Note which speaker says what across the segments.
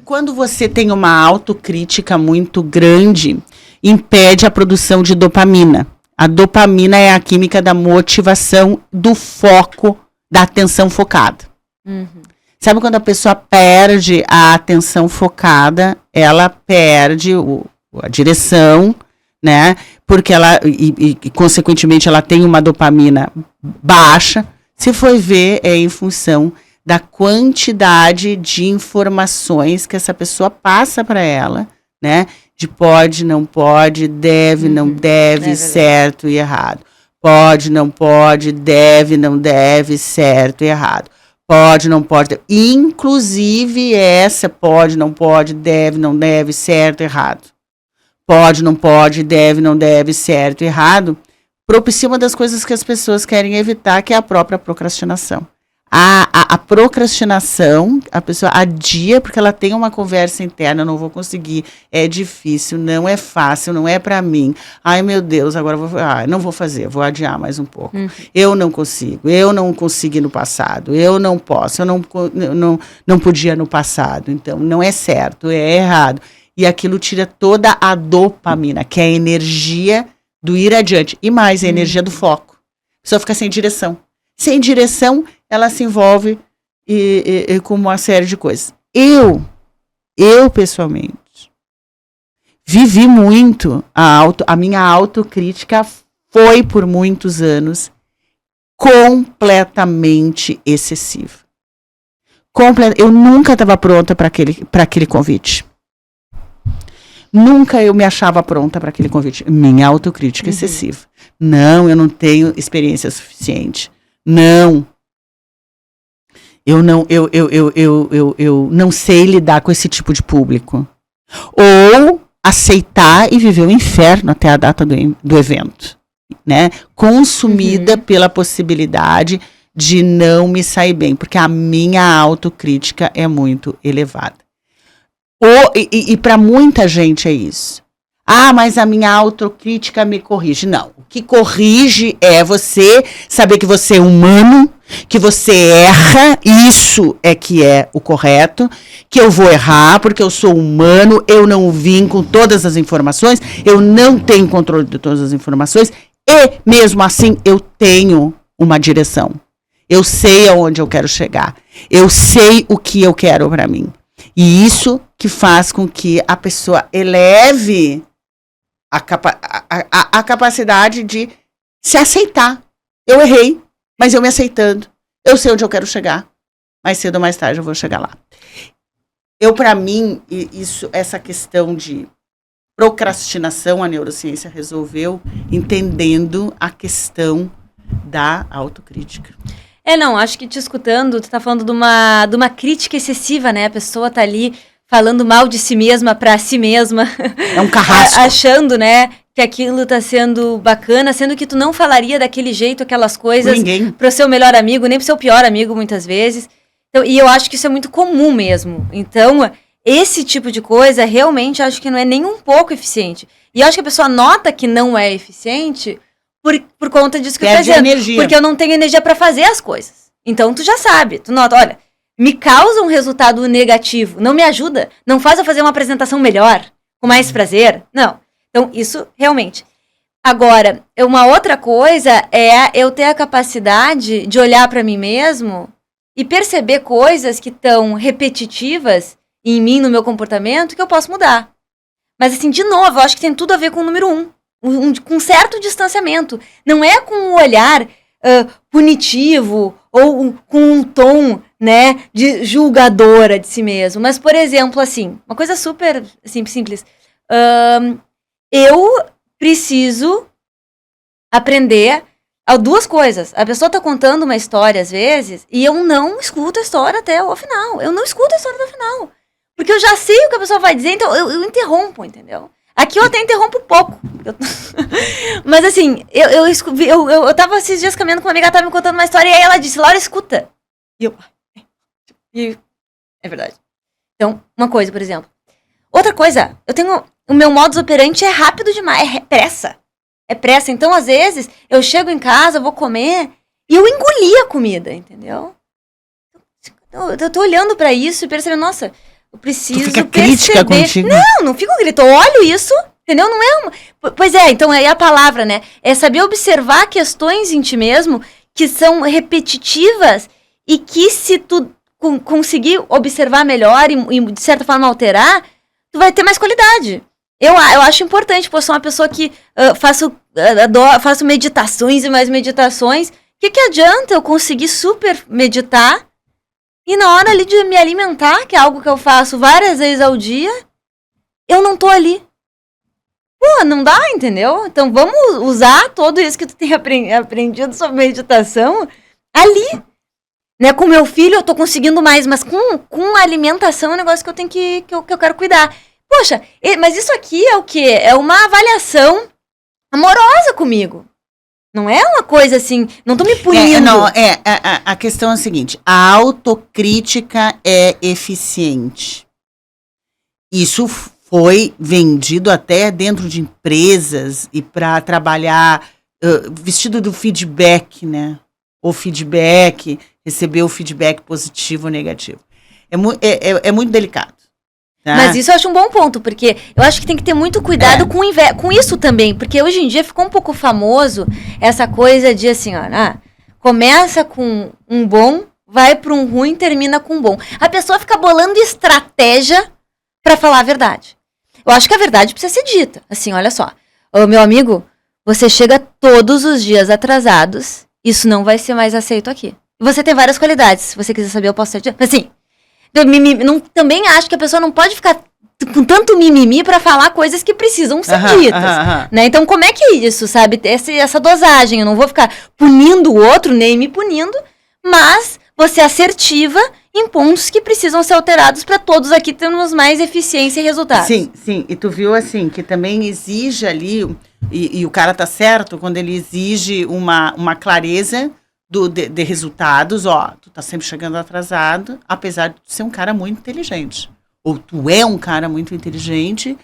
Speaker 1: quando você tem uma autocrítica muito grande, impede a produção de dopamina. A dopamina é a química da motivação, do foco, da atenção focada. Sabe quando a pessoa perde a atenção focada, ela perde a direção, né? Porque ela, consequentemente, ela tem uma dopamina baixa. Se for ver, é em função da quantidade de informações que essa pessoa passa para ela, né? De pode, não pode, deve, não deve, certo e errado. Pode, não pode, deve, não deve, certo e errado. Pode, não pode, deve. Inclusive essa pode, não pode, deve, não deve, certo e errado. Pode, não pode, deve, não deve, certo e errado, propicia uma das coisas que as pessoas querem evitar, que é a própria procrastinação. A procrastinação, a pessoa adia porque ela tem uma conversa interna, não vou conseguir, é difícil, não é fácil, não é para mim. Ai, meu Deus, agora não vou fazer, vou adiar mais um pouco. Eu não consegui no passado, eu não posso, eu não podia no passado. Então, não é certo, é errado. E aquilo tira toda a dopamina, que é a energia do ir adiante. E mais, a energia do foco. A pessoa fica sem direção. Sem direção, ela se envolve com uma série de coisas. Eu pessoalmente, vivi muito a minha autocrítica foi, por muitos anos, completamente excessiva. Eu nunca estava pronta para aquele convite. Nunca eu me achava pronta para aquele convite. Minha autocrítica excessiva. Não, eu não tenho experiência suficiente. Não. Eu não sei lidar com esse tipo de público. Ou aceitar e viver o inferno até a data do evento. Né? Consumida pela possibilidade de não me sair bem. Porque a minha autocrítica é muito elevada. E para muita gente é isso. Ah, mas a minha autocrítica me corrige. Não, o que corrige é você saber que você é humano, que você erra, isso é que é o correto, que eu vou errar porque eu sou humano, eu não vim com todas as informações, eu não tenho controle de todas as informações e mesmo assim eu tenho uma direção. Eu sei aonde eu quero chegar, eu sei o que eu quero para mim. E isso que faz com que a pessoa eleve a capacidade de se aceitar. Eu errei, mas eu me aceitando. Eu sei onde eu quero chegar. Mais cedo ou mais tarde eu vou chegar lá. Para mim, essa questão de procrastinação, a neurociência resolveu entendendo a questão da autocrítica.
Speaker 2: Acho que te escutando, tu tá falando de uma crítica excessiva, né? A pessoa tá ali falando mal de si mesma pra si mesma.
Speaker 1: É um carrasco.
Speaker 2: Achando, né, que aquilo tá sendo bacana, sendo que tu não falaria daquele jeito, aquelas coisas pro seu melhor amigo, nem pro seu pior amigo, muitas vezes. Então, e eu acho que isso é muito comum mesmo. Então, esse tipo de coisa, realmente, acho que não é nem um pouco eficiente. E eu acho que a pessoa nota que não é eficiente por conta disso que eu tô dizendo.
Speaker 1: Energia.
Speaker 2: Porque eu não tenho energia pra fazer as coisas. Então, tu já sabe, tu nota, olha, me causa um resultado negativo, não me ajuda, não faz eu fazer uma apresentação melhor, com mais prazer, não. Então, isso, realmente. Agora, uma outra coisa é eu ter a capacidade de olhar pra mim mesmo e perceber coisas que estão repetitivas em mim, no meu comportamento, que eu posso mudar. Mas, assim, de novo, eu acho que tem tudo a ver com o número 1. Com um certo distanciamento. Não é com um olhar punitivo ou com um tom, né, de julgadora de si mesmo. Mas, por exemplo, assim, uma coisa super simples. Eu preciso aprender duas coisas. A pessoa tá contando uma história, às vezes, e eu não escuto a história até o final. Eu não escuto a história até o final. Porque eu já sei o que a pessoa vai dizer, então eu interrompo, entendeu? Aqui eu até interrompo pouco. Mas assim, eu tava esses dias caminhando com uma amiga, ela tava me contando uma história, e aí ela disse, Laura, escuta. E é verdade. Então, uma coisa, por exemplo. Outra coisa, o meu modus operandi é rápido demais, é pressa. É pressa. Então, às vezes, eu chego em casa, vou comer, e eu engoli a comida, entendeu? Eu tô olhando pra isso e percebendo, nossa, Eu preciso
Speaker 1: Tu fica crítica contigo?
Speaker 2: Não fico crítica. Eu olho isso, entendeu? Não é uma... Pois é, então é a palavra, né? É saber observar questões em ti mesmo que são repetitivas e que se tu conseguir observar melhor e, de certa forma, alterar, tu vai ter mais qualidade. Eu acho importante, pô, sou uma pessoa que faço meditações e mais meditações. O que adianta eu conseguir super meditar e na hora ali de me alimentar, que é algo que eu faço várias vezes ao dia, eu não tô ali. Pô, não dá, entendeu? Então vamos usar tudo isso que tu tem aprendido sobre meditação ali. Né, com meu filho eu tô conseguindo mais, mas com a alimentação é um negócio que eu tenho que eu quero cuidar. Poxa, mas isso aqui é o quê? É uma avaliação amorosa comigo. Não é uma coisa assim, não tô me punindo.
Speaker 1: A questão é a seguinte, a autocrítica é eficiente. Isso foi vendido até dentro de empresas e para trabalhar vestido do feedback, né? O feedback, receber o feedback positivo ou negativo. É muito delicado. Tá?
Speaker 2: Mas isso eu acho um bom ponto, porque eu acho que tem que ter muito cuidado com isso também, porque hoje em dia ficou um pouco famoso essa coisa de assim, ó, começa com um bom, vai para um ruim, termina com um bom. A pessoa fica bolando estratégia para falar a verdade. Eu acho que a verdade precisa ser dita. Assim, olha só, meu amigo, você chega todos os dias atrasados, isso não vai ser mais aceito aqui. Você tem várias qualidades, se você quiser saber eu posso te... Assim, também acho que a pessoa não pode ficar com tanto mimimi pra falar coisas que precisam ser ditas. Né? Então, como é que é isso, sabe? Essa dosagem. Eu não vou ficar punindo o outro, nem me punindo, mas você é assertiva em pontos que precisam ser alterados para todos aqui termos mais eficiência e resultados.
Speaker 1: Sim. E tu viu, assim, que também exige ali, e o cara tá certo, quando ele exige uma clareza de resultados, tu tá sempre chegando atrasado, apesar de ser um cara muito inteligente. Ou tu é um cara muito inteligente,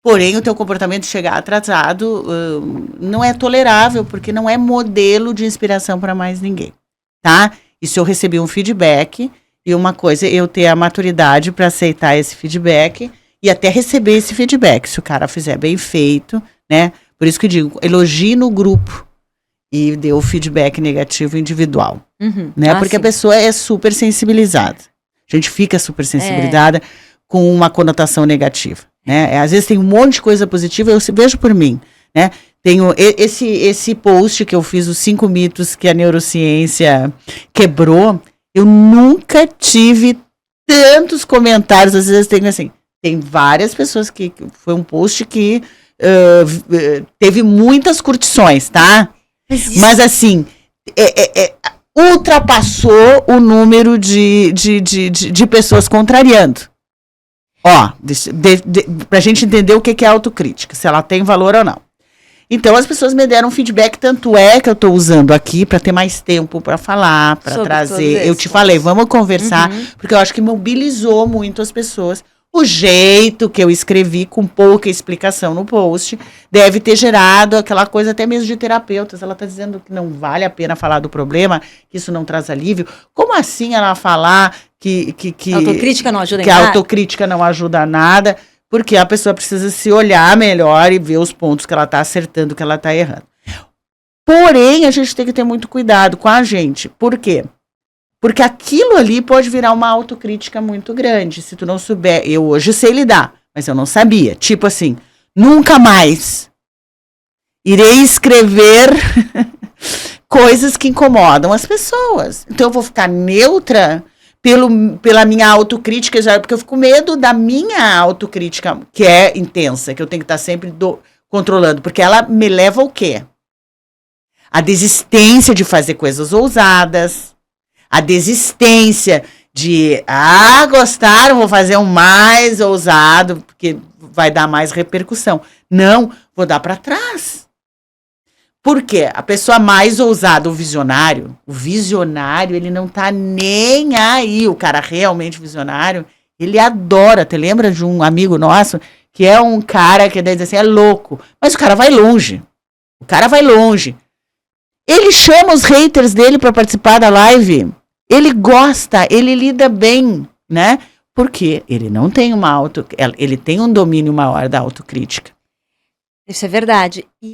Speaker 1: porém o teu comportamento de chegar atrasado não é tolerável, porque não é modelo de inspiração para mais ninguém, tá? Isso eu recebi um feedback, e uma coisa é eu ter a maturidade para aceitar esse feedback, e até receber esse feedback, se o cara fizer bem feito, né? Por isso que eu digo, elogie no grupo, e deu o feedback negativo individual, né? Porque a pessoa é super sensibilizada. A gente fica super sensibilizada com uma conotação negativa, né? Às vezes tem um monte de coisa positiva, eu vejo por mim, né? Tenho esse post que eu fiz, os 5 mitos que a neurociência quebrou, eu nunca tive tantos comentários, às vezes tem várias pessoas que foi um post que teve muitas curtições, tá? Mas assim, ultrapassou o número de pessoas contrariando. Pra gente entender o que é autocrítica, se ela tem valor ou não. Então as pessoas me deram feedback, tanto é que eu tô usando aqui para ter mais tempo para falar, para trazer. Eu te falei, vamos conversar, porque eu acho que mobilizou muito as pessoas. O jeito que eu escrevi, com pouca explicação no post, deve ter gerado aquela coisa até mesmo de terapeutas. Ela está dizendo que não vale a pena falar do problema, que isso não traz alívio. Como assim ela falar que
Speaker 2: autocrítica não ajuda em
Speaker 1: nada?
Speaker 2: Que a
Speaker 1: autocrítica não ajuda a nada, porque a pessoa precisa se olhar melhor e ver os pontos que ela está acertando, que ela está errando. Porém, a gente tem que ter muito cuidado com a gente. Por quê? Porque aquilo ali pode virar uma autocrítica muito grande. Se tu não souber, eu hoje sei lidar, mas eu não sabia. Tipo assim, nunca mais irei escrever coisas que incomodam as pessoas. Então eu vou ficar neutra pela minha autocrítica, porque eu fico com medo da minha autocrítica, que é intensa, que eu tenho que estar sempre controlando. Porque ela me leva ao quê? A desistência de fazer coisas ousadas, a desistência de, gostaram, vou fazer um mais ousado, porque vai dar mais repercussão. Não, vou dar para trás. Por quê? A pessoa mais ousada, o visionário, ele não tá nem aí. O cara realmente visionário, ele adora. Te lembra de um amigo nosso, que é um cara que diz assim, é louco, mas o cara vai longe. Ele chama os haters dele para participar da live. Ele gosta, ele lida bem, né? Porque ele não tem ele tem um domínio maior da autocrítica.
Speaker 2: Isso é verdade.